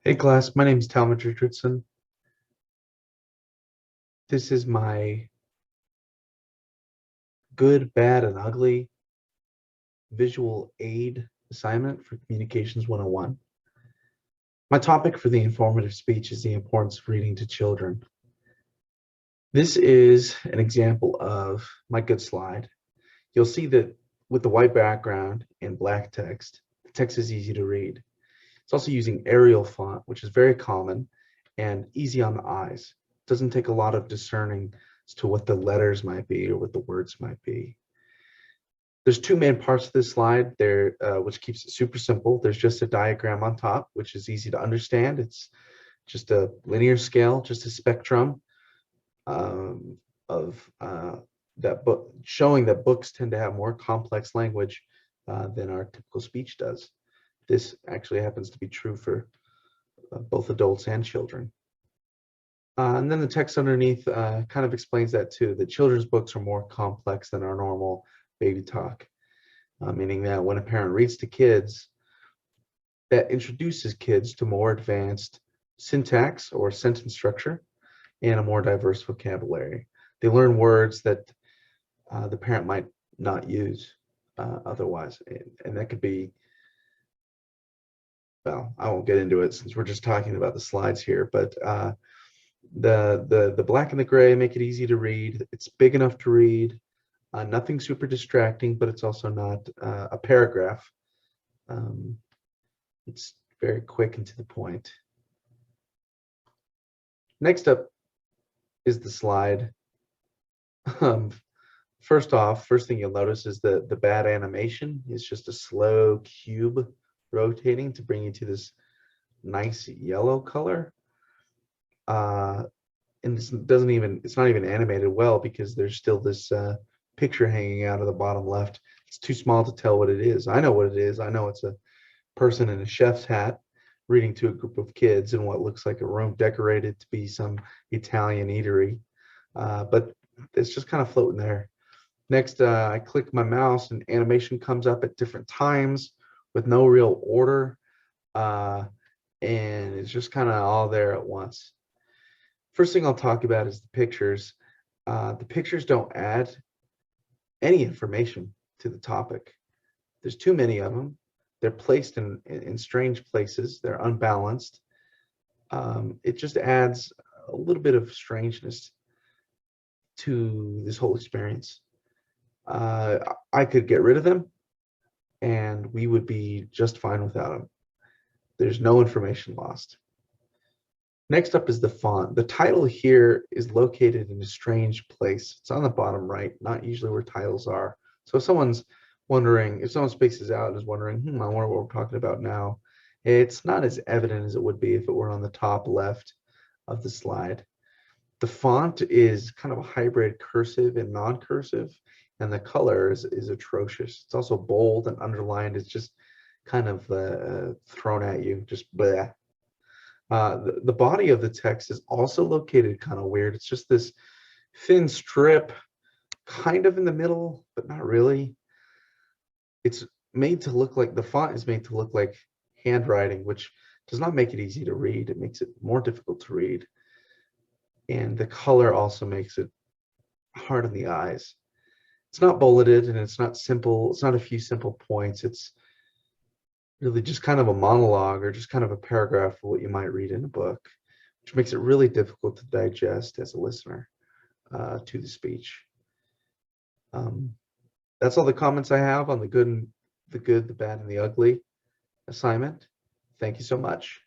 Hey class, my name is Talmage Richardson. This is my good, bad, and ugly visual aid assignment for Communications 101. My topic for the informative speech is the importance of reading to children. This is an example of my good slide. You'll see that with the white background and black text, the text is easy to read. It's also using Arial font, which is very common and easy on the eyes. It doesn't take a lot of discerning as to what the letters might be or what the words might be. There's two main parts of this slide there, which keeps it super simple. There's just a diagram on top, which is easy to understand. It's just a linear scale, just a spectrum of that book, showing that books tend to have more complex language than our typical speech does. This actually happens to be true for both adults and children. And then the text underneath kind of explains that too, that children's books are more complex than our normal baby talk, meaning that when a parent reads to kids, that introduces kids to more advanced syntax or sentence structure and a more diverse vocabulary. They learn words that the parent might not use otherwise, and that could be, well, I won't get into it since we're just talking about the slides here, but the black and the gray make it easy to read. It's big enough to read. Nothing super distracting, but it's also not a paragraph. It's very quick and to the point. Next up is the slide. First thing you'll notice is the bad animation is just a slow cube rotating to bring you to this nice yellow color. And this it's not even animated well because there's still this picture hanging out of the bottom left. It's too small to tell what it is. I know what it is. I know it's a person in a chef's hat reading to a group of kids in what looks like a room decorated to be some Italian eatery, but it's just kind of floating there. Next, I click my mouse and animation comes up at different times with no real order, and it's just kind of all there at once. First thing I'll talk about is the pictures. The pictures don't add any information to the topic. There's too many of them. They're placed in strange places. They're unbalanced. It just adds a little bit of strangeness to this whole experience. I could get rid of them and we would be just fine without them. There's no information lost. Next up is the font. The title here is located in a strange place. It's on the bottom right, not usually where titles are. So if someone's wondering, if someone spaces out and is wondering, I wonder what we're talking about now, it's not as evident as it would be if it were on the top left of the slide. The font is kind of a hybrid cursive and non-cursive, and the color is atrocious. It's also bold and underlined. It's just kind of thrown at you, just bleh. The body of the text is also located kind of weird. It's just this thin strip kind of in the middle, but not really. It's made to look like, the font is made to look like handwriting, which does not make it easy to read. It makes it more difficult to read. And the color also makes it hard on the eyes. It's not bulleted and it's not simple. It's not a few simple points. It's really just kind of a monologue or just kind of a paragraph of what you might read in a book, which makes it really difficult to digest as a listener to the speech. That's all the comments I have on the good, the bad, and the ugly assignment. Thank you so much.